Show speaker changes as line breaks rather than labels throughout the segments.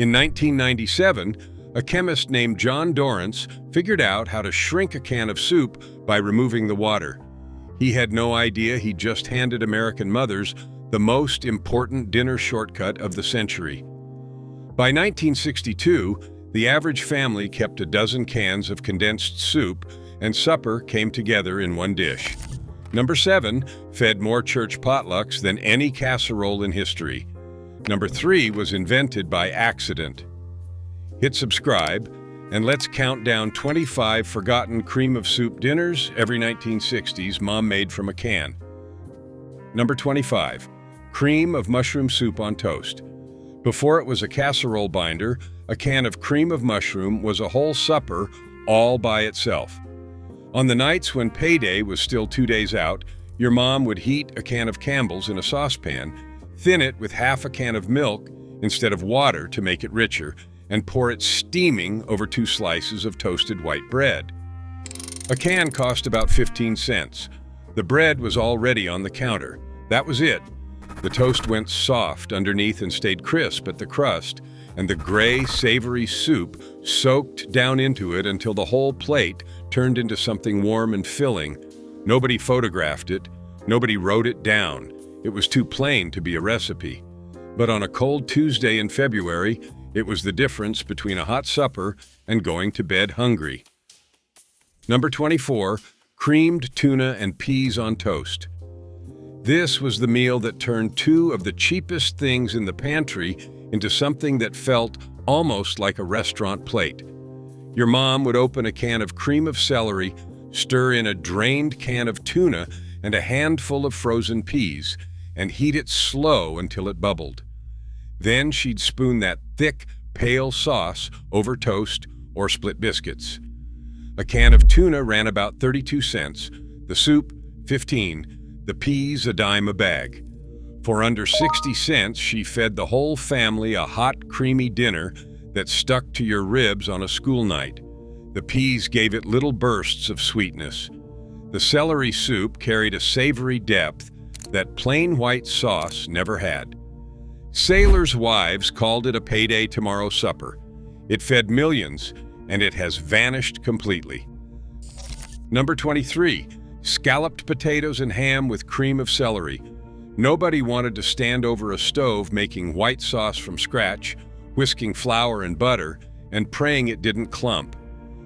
In 1997, a chemist named John Dorrance figured out how to shrink a can of soup by removing the water. He had no idea he just handed American mothers the most important dinner shortcut of the century. By 1962, the average family kept a dozen cans of condensed soup, and supper came together in one dish. Number 7 fed more church potlucks than any casserole in history. Number 3 was invented by accident. Hit subscribe, and let's count down 25 forgotten cream of soup dinners every 1960s Mom made from a can. Number 25, cream of mushroom soup on toast. Before it was a casserole binder, a can of cream of mushroom was a whole supper all by itself. On the nights when payday was still 2 days out, your mom would heat a can of Campbell's in a saucepan, thin it with half a can of milk instead of water to make it richer, and pour it steaming over 2 slices of toasted white bread. A can cost about 15 cents. The bread was already on the counter. That was it. The toast went soft underneath and stayed crisp at the crust, and the gray, savory soup soaked down into it until the whole plate turned into something warm and filling. Nobody photographed it. Nobody wrote it down. It was too plain to be a recipe. But on a cold Tuesday in February, it was the difference between a hot supper and going to bed hungry. Number 24, creamed tuna and peas on toast. This was the meal that turned 2 of the cheapest things in the pantry into something that felt almost like a restaurant plate. Your mom would open a can of cream of celery, stir in a drained can of tuna and a handful of frozen peas, and heat it slow until it bubbled. Then she'd spoon that thick, pale sauce over toast or split biscuits. A can of tuna ran about 32 cents, the soup 15, the peas a dime a bag. For under 60 cents, she fed the whole family a hot, creamy dinner that stuck to your ribs on a school night. The peas gave it little bursts of sweetness. The celery soup carried a savory depth that plain white sauce never had. Sailors' wives called it a payday tomorrow supper. It fed millions, and it has vanished completely. Number 23, scalloped potatoes and ham with cream of celery. Nobody wanted to stand over a stove making white sauce from scratch, whisking flour and butter, and praying it didn't clump.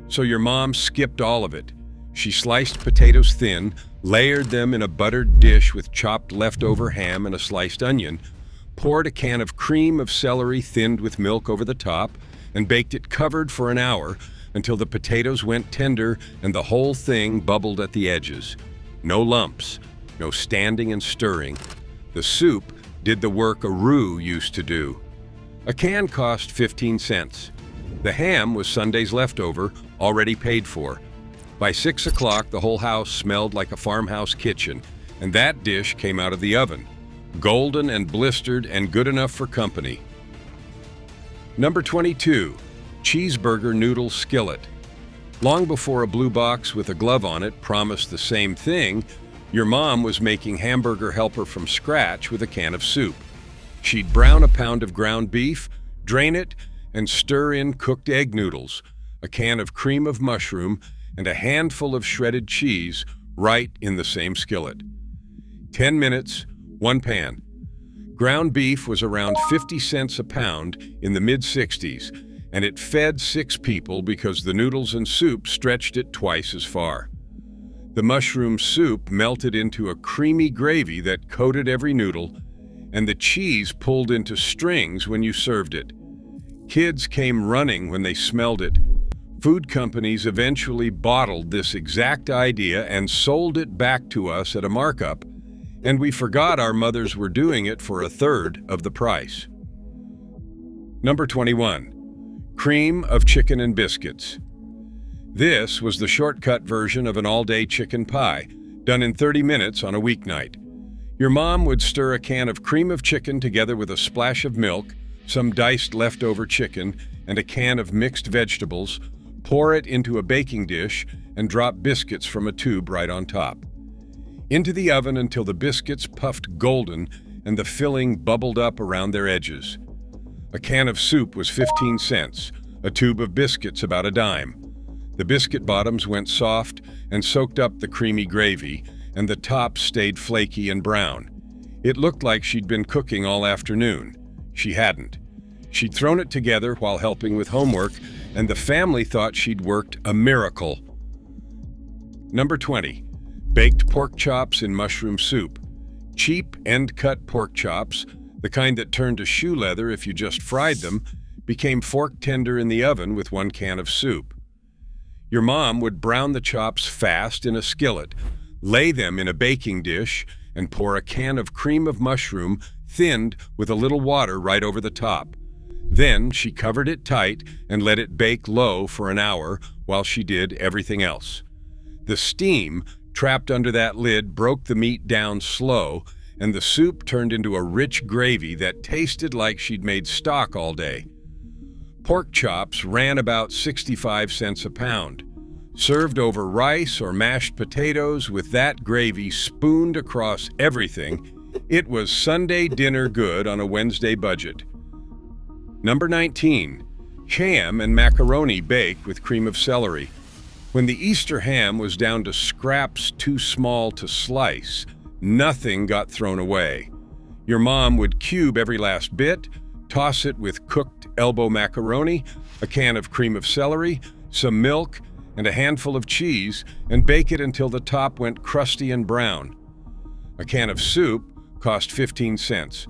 So your mom skipped all of it. She sliced potatoes thin, layered them in a buttered dish with chopped leftover ham and a sliced onion, poured a can of cream of celery thinned with milk over the top, and baked it covered for an hour until the potatoes went tender and the whole thing bubbled at the edges. No lumps, no standing and stirring. The soup did the work a roux used to do. A can cost 15 cents. The ham was Sunday's leftover, already paid for. By 6 o'clock, the whole house smelled like a farmhouse kitchen, and that dish came out of the oven, golden and blistered and good enough for company. Number 22, cheeseburger noodle skillet. Long before a blue box with a glove on it promised the same thing, your mom was making hamburger helper from scratch with a can of soup. She'd brown a pound of ground beef, drain it, and stir in cooked egg noodles, a can of cream of mushroom, and a handful of shredded cheese right in the same skillet. 10 minutes, 1 pan. Ground beef was around 50 cents a pound in the mid-60s, and it fed 6 people because the noodles and soup stretched it twice as far. The mushroom soup melted into a creamy gravy that coated every noodle, and the cheese pulled into strings when you served it. Kids came running when they smelled it. Food companies eventually bottled this exact idea and sold it back to us at a markup, and we forgot our mothers were doing it for a third of the price. Number 21, cream of chicken and biscuits. This was the shortcut version of an all-day chicken pie, done in 30 minutes on a weeknight. Your mom would stir a can of cream of chicken together with a splash of milk, some diced leftover chicken, and a can of mixed vegetables, pour it into a baking dish, and drop biscuits from a tube right on top. Into the oven until the biscuits puffed golden and the filling bubbled up around their edges. A can of soup was 15 cents, a tube of biscuits about a dime. The biscuit bottoms went soft and soaked up the creamy gravy, and the tops stayed flaky and brown. It looked like she'd been cooking all afternoon. She hadn't. She'd thrown it together while helping with homework, and the family thought she'd worked a miracle. Number 20. Baked pork chops in mushroom soup. Cheap end-cut pork chops, the kind that turned to shoe leather if you just fried them, became fork tender in the oven with 1 can of soup. Your mom would brown the chops fast in a skillet, lay them in a baking dish, and pour a can of cream of mushroom thinned with a little water right over the top. Then she covered it tight and let it bake low for an hour while she did everything else. The steam trapped under that lid broke the meat down slow, and the soup turned into a rich gravy that tasted like she'd made stock all day. Pork chops ran about 65 cents a pound. Served over rice or mashed potatoes with that gravy spooned across everything, it was Sunday dinner good on a Wednesday budget. Number 19. Ham and macaroni baked with cream of celery. When the Easter ham was down to scraps too small to slice, nothing got thrown away. Your mom would cube every last bit, toss it with cooked elbow macaroni, a can of cream of celery, some milk, and a handful of cheese, and bake it until the top went crusty and brown. A can of soup cost 15 cents.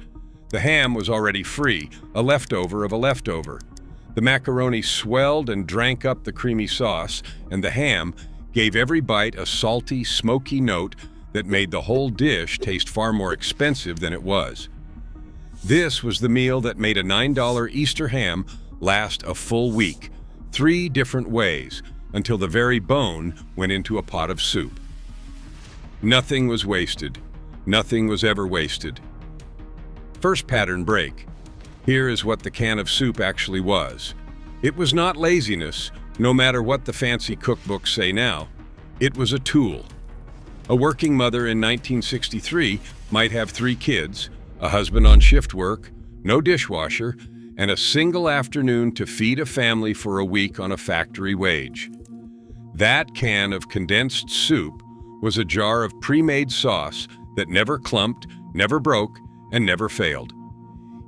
The ham was already free, a leftover of a leftover. The macaroni swelled and drank up the creamy sauce, and the ham gave every bite a salty, smoky note that made the whole dish taste far more expensive than it was. This was the meal that made a $9 Easter ham last a full week, 3 different ways, until the very bone went into a pot of soup. Nothing was wasted. Nothing was ever wasted. First pattern break. Here is what the can of soup actually was. It was not laziness, no matter what the fancy cookbooks say now. It was a tool. A working mother in 1963 might have 3 kids, a husband on shift work, no dishwasher, and a single afternoon to feed a family for a week on a factory wage. That can of condensed soup was a jar of pre-made sauce that never clumped, never broke, and never failed.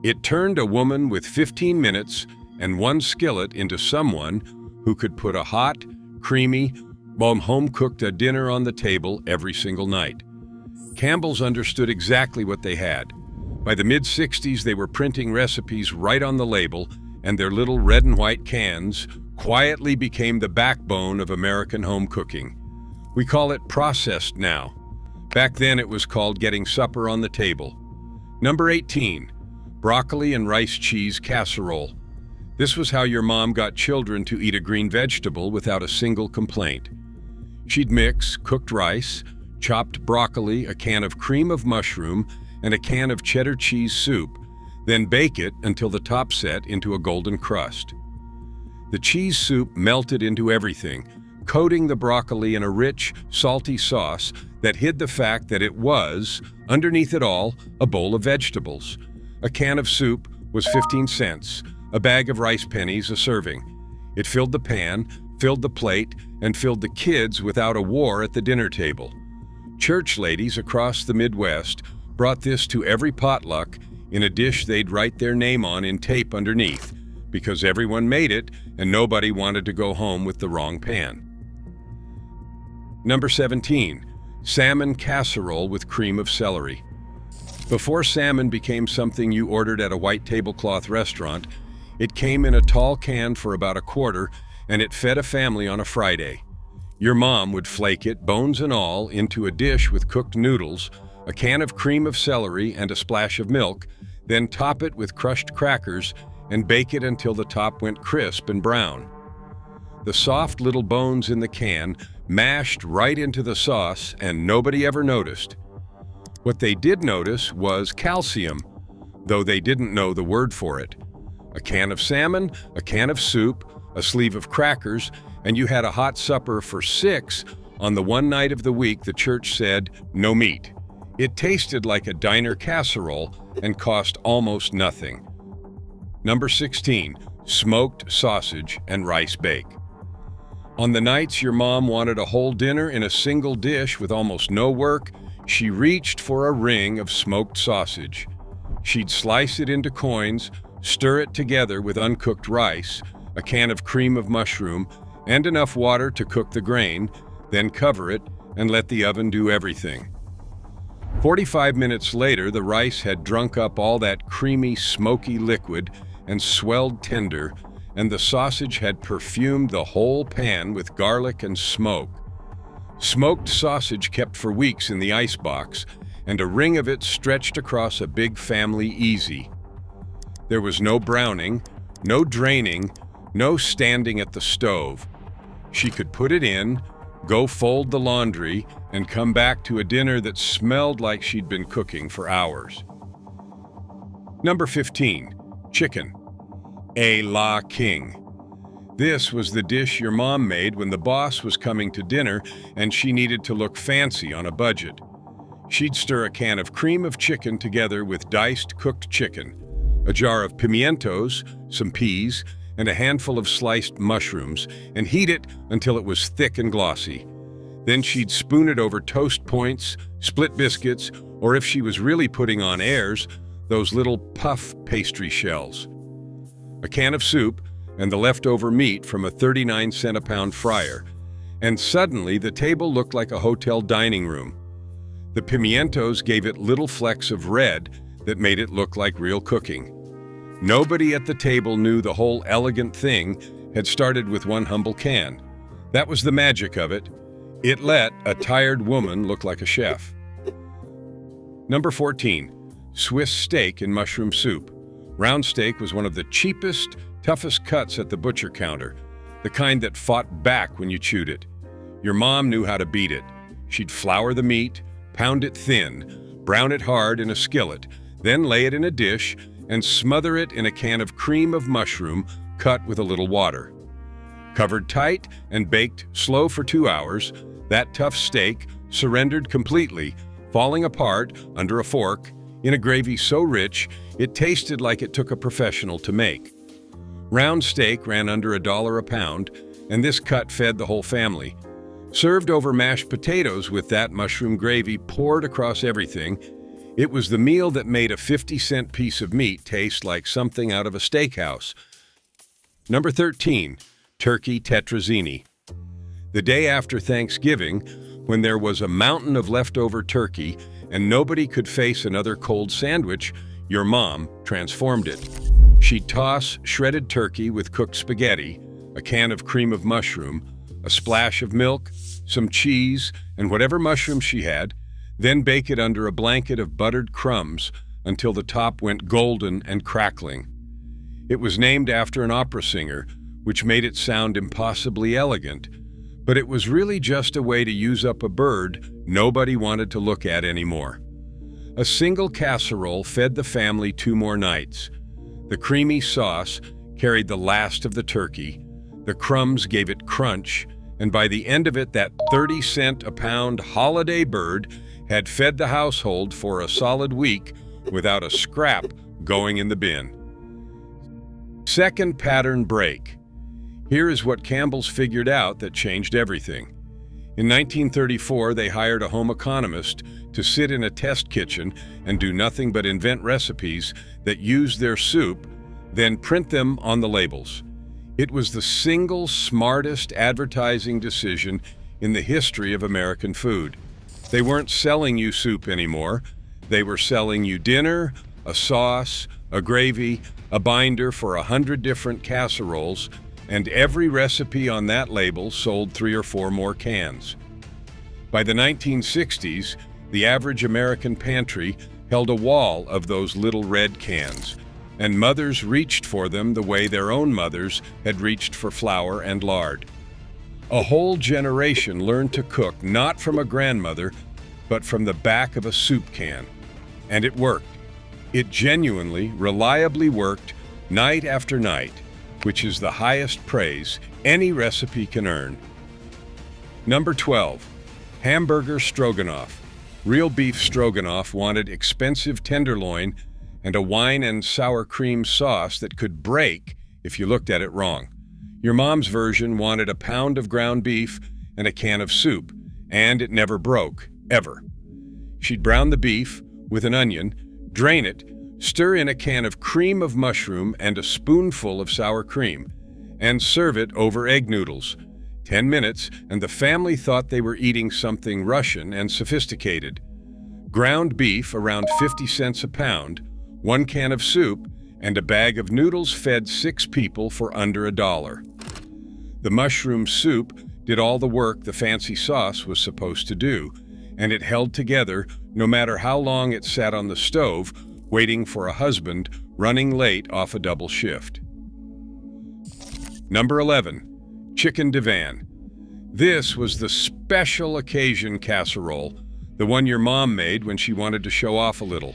It turned a woman with 15 minutes and 1 skillet into someone who could put a hot, creamy, home-cooked dinner on the table every single night. Campbell's understood exactly what they had. By the mid-60s, they were printing recipes right on the label, and their little red and white cans quietly became the backbone of American home cooking. We call it processed now. Back then, it was called getting supper on the table. Number 18. Broccoli and rice cheese casserole. This was how your mom got children to eat a green vegetable without a single complaint. She'd mix cooked rice, chopped broccoli, a can of cream of mushroom, and a can of cheddar cheese soup, then bake it until the top set into a golden crust. The cheese soup melted into everything, coating the broccoli in a rich, salty sauce that hid the fact that it was, underneath it all, a bowl of vegetables. A can of soup was 15 cents, a bag of rice pennies a serving. It filled the pan, filled the plate, and filled the kids without a war at the dinner table. Church ladies across the Midwest brought this to every potluck in a dish they'd write their name on in tape underneath, because everyone made it and nobody wanted to go home with the wrong pan. Number 17. Salmon casserole with cream of celery. Before salmon became something you ordered at a white tablecloth restaurant, it came in a tall can for about a quarter, and it fed a family on a Friday. Your mom would flake it, bones and all, into a dish with cooked noodles, a can of cream of celery, and a splash of milk, then top it with crushed crackers and bake it until the top went crisp and brown. The soft little bones in the can mashed right into the sauce, and nobody ever noticed. What they did notice was calcium, though they didn't know the word for it. A can of salmon, a can of soup, a sleeve of crackers, and you had a hot supper for 6 on the one night of the week the church said no meat. It tasted like a diner casserole and cost almost nothing. Number 16, smoked sausage and rice bake. On the nights your mom wanted a whole dinner in a single dish with almost no work, she reached for a ring of smoked sausage. She'd slice it into coins, stir it together with uncooked rice, a can of cream of mushroom, and enough water to cook the grain, then cover it and let the oven do everything. 45 minutes later, the rice had drunk up all that creamy, smoky liquid and swelled tender, and the sausage had perfumed the whole pan with garlic and smoke. Smoked sausage kept for weeks in the icebox, and a ring of it stretched across a big family easy. There was no browning, no draining, no standing at the stove. She could put it in, go fold the laundry, and come back to a dinner that smelled like she'd been cooking for hours. Number 15, chicken. A la king. This was the dish your mom made when the boss was coming to dinner and she needed to look fancy on a budget. She'd stir a can of cream of chicken together with diced cooked chicken, a jar of pimientos, some peas, and a handful of sliced mushrooms, and heat it until it was thick and glossy. Then she'd spoon it over toast points, split biscuits, or if she was really putting on airs, those little puff pastry shells. A can of soup, and the leftover meat from a 39-cent-a-pound fryer, and suddenly the table looked like a hotel dining room. The pimientos gave it little flecks of red that made it look like real cooking. Nobody at the table knew the whole elegant thing had started with one humble can. That was the magic of it. It let a tired woman look like a chef. Number 14, Swiss steak in mushroom soup. Round steak was one of the cheapest, toughest cuts at the butcher counter, the kind that fought back when you chewed it. Your mom knew how to beat it. She'd flour the meat, pound it thin, brown it hard in a skillet, then lay it in a dish and smother it in a can of cream of mushroom cut with a little water. Covered tight and baked slow for 2 hours, that tough steak surrendered completely, falling apart under a fork in a gravy so rich it tasted like it took a professional to make. Round steak ran under $1 a pound, and this cut fed the whole family. Served over mashed potatoes with that mushroom gravy poured across everything, it was the meal that made a 50-cent piece of meat taste like something out of a steakhouse. Number 13, turkey tetrazzini. The day after Thanksgiving, when there was a mountain of leftover turkey and nobody could face another cold sandwich, your mom transformed it. She'd toss shredded turkey with cooked spaghetti, a can of cream of mushroom, a splash of milk, some cheese, and whatever mushrooms she had, then bake it under a blanket of buttered crumbs until the top went golden and crackling. It was named after an opera singer, which made it sound impossibly elegant, but it was really just a way to use up a bird nobody wanted to look at anymore. A single casserole fed the family 2 more nights. The creamy sauce carried the last of the turkey, the crumbs gave it crunch, and by the end of it, that 30-cent-a-pound holiday bird had fed the household for a solid week without a scrap going in the bin. Second pattern break. Here is what Campbell's figured out that changed everything. In 1934, they hired a home economist to sit in a test kitchen and do nothing but invent recipes that used their soup, then print them on the labels. It was the single smartest advertising decision in the history of American food. They weren't selling you soup anymore. They were selling you dinner, a sauce, a gravy, a binder for 100 different casseroles, and every recipe on that label sold 3 or 4 more cans. By the 1960s, the average American pantry held a wall of those little red cans, and mothers reached for them the way their own mothers had reached for flour and lard. A whole generation learned to cook not from a grandmother, but from the back of a soup can. And it worked. It genuinely, reliably worked night after night, which is the highest praise any recipe can earn. Number 12, hamburger stroganoff. Real beef stroganoff wanted expensive tenderloin and a wine and sour cream sauce that could break if you looked at it wrong. Your mom's version wanted a pound of ground beef and a can of soup, and it never broke, ever. She'd brown the beef with an onion, drain it, stir in a can of cream of mushroom and a spoonful of sour cream, and serve it over egg noodles. 10 minutes, and the family thought they were eating something Russian and sophisticated. Ground beef, around 50 cents a pound, 1 can of soup, and a bag of noodles fed 6 people for under $1. The mushroom soup did all the work the fancy sauce was supposed to do, and it held together no matter how long it sat on the stove, waiting for a husband running late off a double shift. Number 11. Chicken divan. This was the special occasion casserole, the one your mom made when she wanted to show off a little.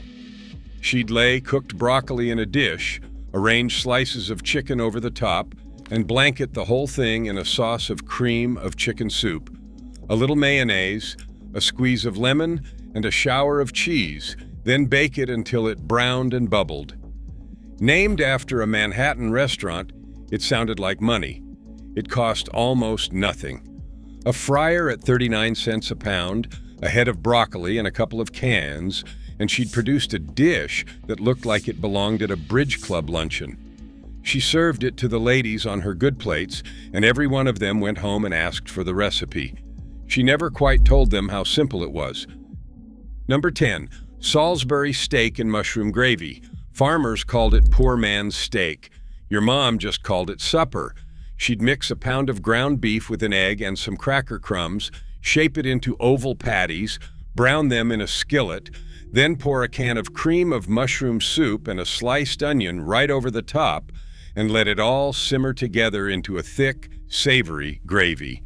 She'd lay cooked broccoli in a dish, arrange slices of chicken over the top, and blanket the whole thing in a sauce of cream of chicken soup, a little mayonnaise, a squeeze of lemon, and a shower of cheese, then bake it until it browned and bubbled. Named after a Manhattan restaurant, it sounded like money. It cost almost nothing. A fryer at 39 cents a pound, a head of broccoli and a couple of cans, and she'd produced a dish that looked like it belonged at a bridge club luncheon. She served it to the ladies on her good plates, and every one of them went home and asked for the recipe. She never quite told them how simple it was. Number 10. Salisbury steak and mushroom gravy. Farmers called it poor man's steak. Your mom just called it supper. She'd mix a pound of ground beef with an egg and some cracker crumbs, shape it into oval patties, brown them in a skillet, then pour a can of cream of mushroom soup and a sliced onion right over the top, and let it all simmer together into a thick, savory gravy.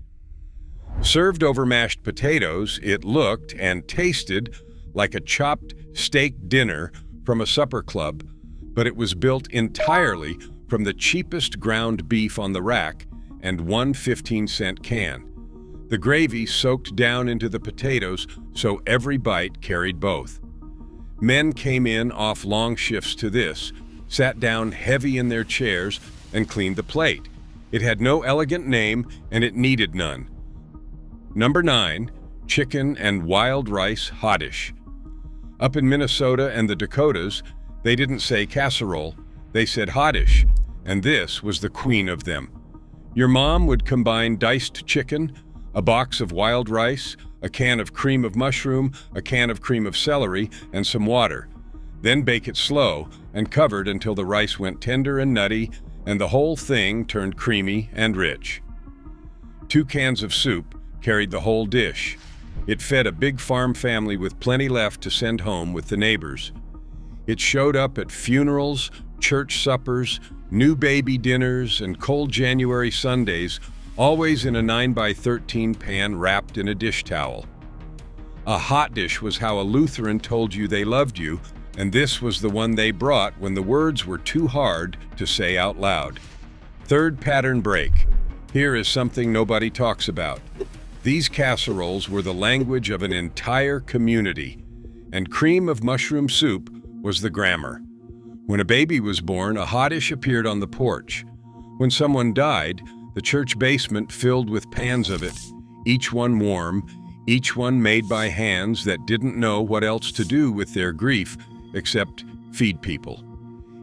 Served over mashed potatoes, it looked and tasted like a chopped steak dinner from a supper club, but it was built entirely from the cheapest ground beef on the rack and one 15-cent can. The gravy soaked down into the potatoes, so every bite carried both. Men came in off long shifts to this, sat down heavy in their chairs, and cleaned the plate. It had no elegant name, and it needed none. Number 9. Chicken and wild rice hottish. Up in Minnesota and the Dakotas, they didn't say casserole, they said hottish, and this was the queen of them. Your mom would combine diced chicken, a box of wild rice, a can of cream of mushroom, a can of cream of celery, and some water. Then bake it slow and covered until the rice went tender and nutty, and the whole thing turned creamy and rich. 2 cans of soup carried the whole dish. It fed a big farm family with plenty left to send home with the neighbors. It showed up at funerals, church suppers, new baby dinners, and cold January Sundays, always in a 9x13 pan wrapped in a dish towel. A hot dish was how a Lutheran told you they loved you, and this was the one they brought when the words were too hard to say out loud. Third pattern break. Here is something nobody talks about. These casseroles were the language of an entire community, and cream of mushroom soup was the grammar. When a baby was born, a hottish appeared on the porch. When someone died, the church basement filled with pans of it, each one warm, each one made by hands that didn't know what else to do with their grief except feed people.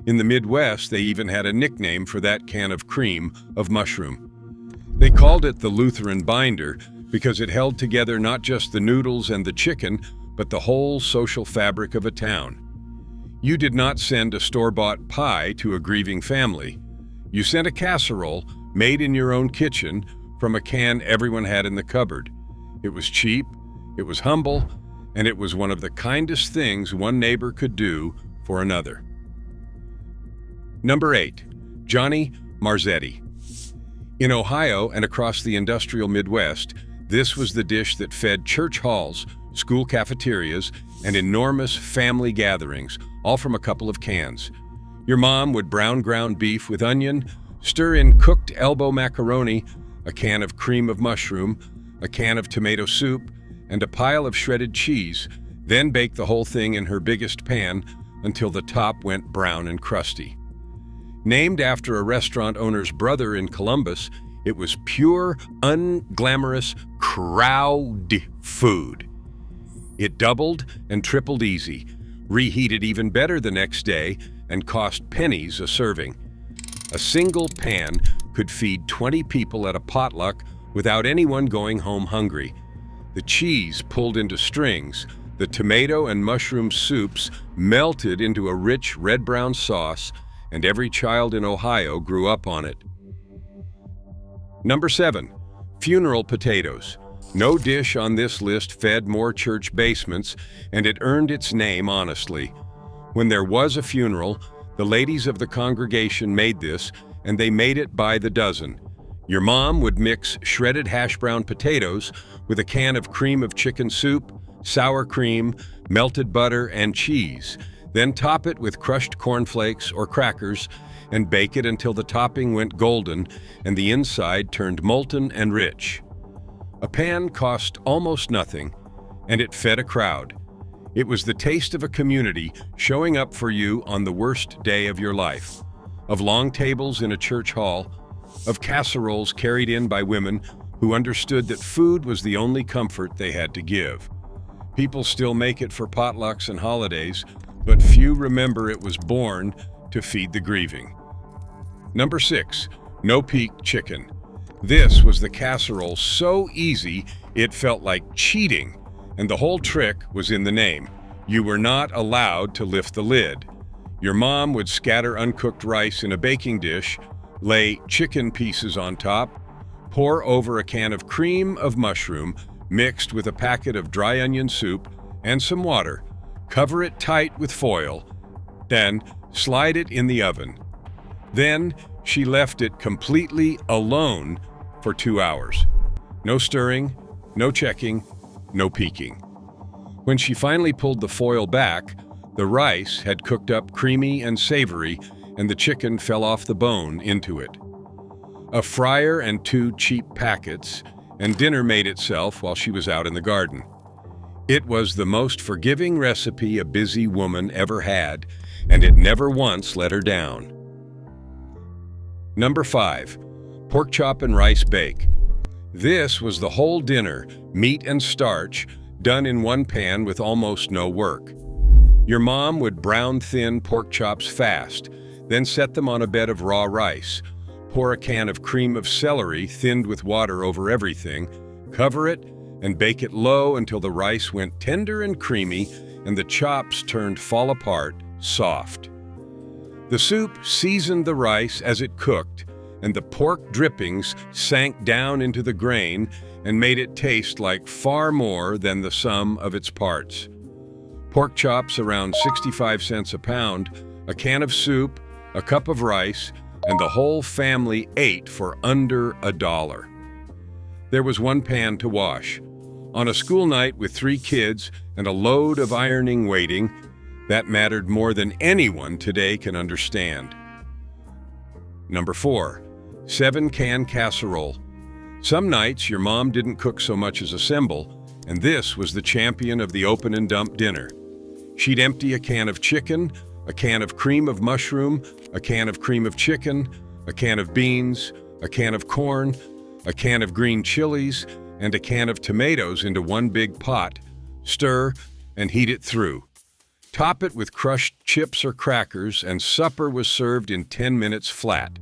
In the Midwest, they even had a nickname for that can of cream of mushroom. They called it the Lutheran binder because it held together not just the noodles and the chicken, but the whole social fabric of a town. You did not send a store-bought pie to a grieving family. You sent a casserole made in your own kitchen from a can everyone had in the cupboard. It was cheap, it was humble, and it was one of the kindest things one neighbor could do for another. Number 8. Johnny Marzetti. In Ohio and across the industrial Midwest, this was the dish that fed church halls, school cafeterias, and enormous family gatherings, all from a couple of cans. Your mom would brown ground beef with onion, stir in cooked elbow macaroni, a can of cream of mushroom, a can of tomato soup, and a pile of shredded cheese, then bake the whole thing in her biggest pan, until the top went brown and crusty. Named after a restaurant owner's brother in Columbus, it was pure, unglamorous, crowd food. It doubled and tripled easy, reheated even better the next day, and cost pennies a serving. A single pan could feed 20 people at a potluck without anyone going home hungry. The cheese pulled into strings, the tomato and mushroom soups melted into a rich red-brown sauce, and every child in Ohio grew up on it. Number 7. Funeral potatoes. No dish on this list fed more church basements, and it earned its name honestly. When there was a funeral, the ladies of the congregation made this, and they made it by the dozen. Your mom would mix shredded hash brown potatoes with a can of cream of chicken soup, sour cream, melted butter, and cheese. Then top it with crushed cornflakes or crackers and bake it until the topping went golden and the inside turned molten and rich. A pan cost almost nothing, and it fed a crowd. It was the taste of a community showing up for you on the worst day of your life, of long tables in a church hall, of casseroles carried in by women who understood that food was the only comfort they had to give. People still make it for potlucks and holidays, but few remember it was born to feed the grieving. Number 6. No-peak chicken. This was the casserole so easy it felt like cheating, and the whole trick was in the name. You were not allowed to lift the lid. Your mom would scatter uncooked rice in a baking dish, lay chicken pieces on top, pour over a can of cream of mushroom mixed with a packet of dry onion soup and some water, cover it tight with foil, then slide it in the oven. Then she left it completely alone for 2 hours. No stirring, no checking, no peeking. When she finally pulled the foil back, the rice had cooked up creamy and savory, and the chicken fell off the bone into it. A fryer and 2 cheap packets, and dinner made itself while she was out in the garden. It was the most forgiving recipe a busy woman ever had, and it never once let her down. Number 5. Pork chop and rice bake. This was the whole dinner, meat and starch, done in one pan with almost no work. Your mom would brown thin pork chops fast, then set them on a bed of raw rice. Pour a can of cream of celery thinned with water over everything, cover it, and bake it low until the rice went tender and creamy and the chops turned fall apart, soft. The soup seasoned the rice as it cooked, and the pork drippings sank down into the grain and made it taste like far more than the sum of its parts. Pork chops around 65 cents a pound, a can of soup, a cup of rice, and the whole family ate for under $1. There was one pan to wash. On a school night with 3 kids and a load of ironing waiting, that mattered more than anyone today can understand. Number 4. 7-can casserole. Some nights your mom didn't cook so much as assemble, and this was the champion of the open and dump dinner. She'd empty a can of chicken, a can of cream of mushroom, a can of cream of chicken, a can of beans, a can of corn, a can of green chilies, and a can of tomatoes into one big pot, stir, and heat it through. Top it with crushed chips or crackers, and supper was served in 10 minutes flat.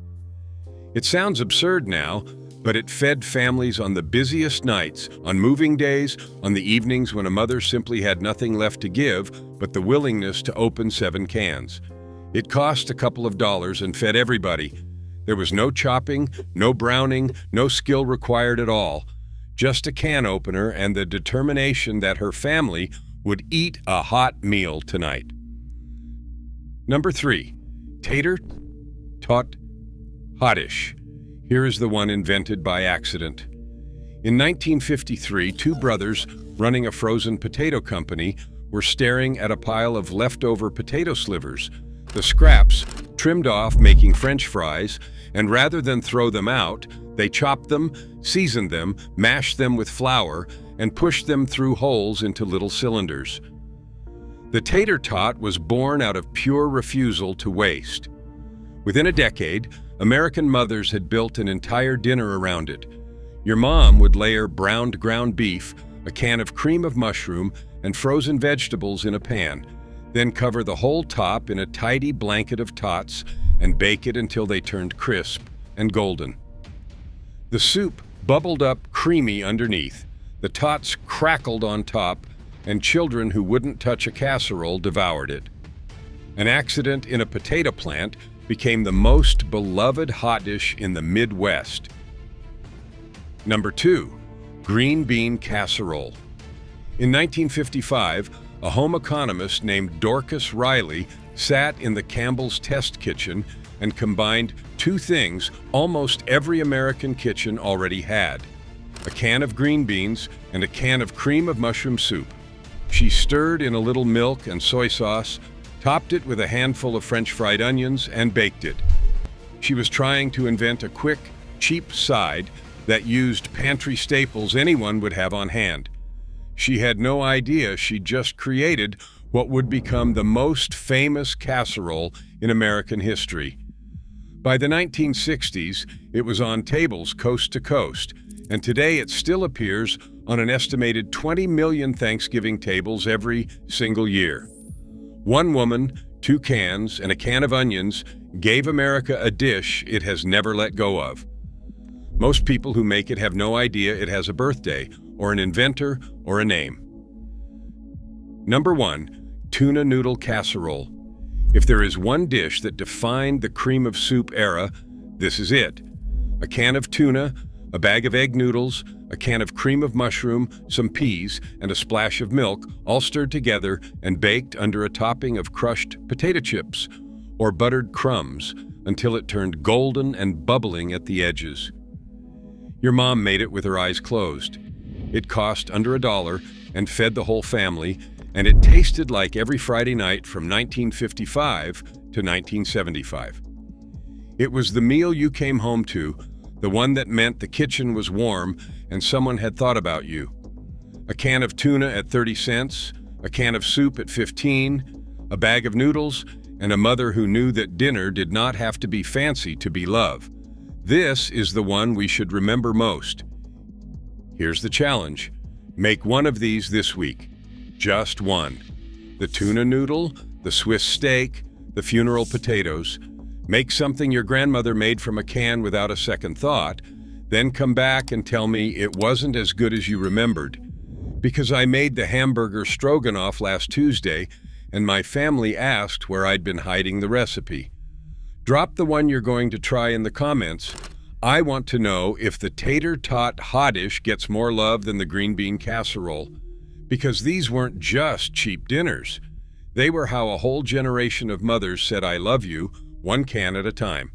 It sounds absurd now, but it fed families on the busiest nights, on moving days, on the evenings when a mother simply had nothing left to give but the willingness to open 7 cans. It cost a couple of dollars and fed everybody. There was no chopping, no browning, no skill required at all. Just a can opener and the determination that her family would eat a hot meal tonight. Number 3. Tater tot hottish. Here is the one invented by accident. In 1953, 2 brothers running a frozen potato company were staring at a pile of leftover potato slivers, the scraps trimmed off making French fries, and rather than throw them out, they chopped them, seasoned them, mashed them with flour, and pushed them through holes into little cylinders. The tater tot was born out of pure refusal to waste. Within a decade, American mothers had built an entire dinner around it. Your mom would layer browned ground beef, a can of cream of mushroom, and frozen vegetables in a pan, then cover the whole top in a tidy blanket of tots and bake it until they turned crisp and golden. The soup bubbled up creamy underneath, the tots crackled on top, and children who wouldn't touch a casserole devoured it. An accident in a potato plant became the most beloved hot dish in the Midwest. Number 2. Green bean casserole. In 1955, a home economist named Dorcas Riley sat in the Campbell's test kitchen and combined two things almost every American kitchen already had: a can of green beans and a can of cream of mushroom soup. She stirred in a little milk and soy sauce, topped it with a handful of French fried onions, and baked it. She was trying to invent a quick, cheap side that used pantry staples anyone would have on hand. She had no idea she'd just created what would become the most famous casserole in American history. By the 1960s, it was on tables coast to coast, and today it still appears on an estimated 20 million Thanksgiving tables every single year. One woman, 2 cans, and a can of onions gave America a dish it has never let go of. Most people who make it have no idea it has a birthday, or an inventor, or a name. Number 1. Tuna noodle casserole. If there is one dish that defined the cream of soup era, this is it. A can of tuna, a bag of egg noodles, a can of cream of mushroom, some peas, and a splash of milk, all stirred together and baked under a topping of crushed potato chips or buttered crumbs until it turned golden and bubbling at the edges. Your mom made it with her eyes closed. It cost under $1 and fed the whole family, and it tasted like every Friday night from 1955 to 1975. It was the meal you came home to, the one that meant the kitchen was warm and someone had thought about you. A can of tuna at 30 cents, a can of soup at 15, a bag of noodles, and a mother who knew that dinner did not have to be fancy to be love. This is the one we should remember most. Here's the challenge. Make one of these this week. Just one. The tuna noodle, the Swiss steak, the funeral potatoes. Make something your grandmother made from a can without a second thought, then come back and tell me it wasn't as good as you remembered. Because I made the hamburger stroganoff last Tuesday, and my family asked where I'd been hiding the recipe. Drop the one you're going to try in the comments. I want to know if the tater tot hottish gets more love than the green bean casserole. Because these weren't just cheap dinners. They were how a whole generation of mothers said I love you, one can at a time.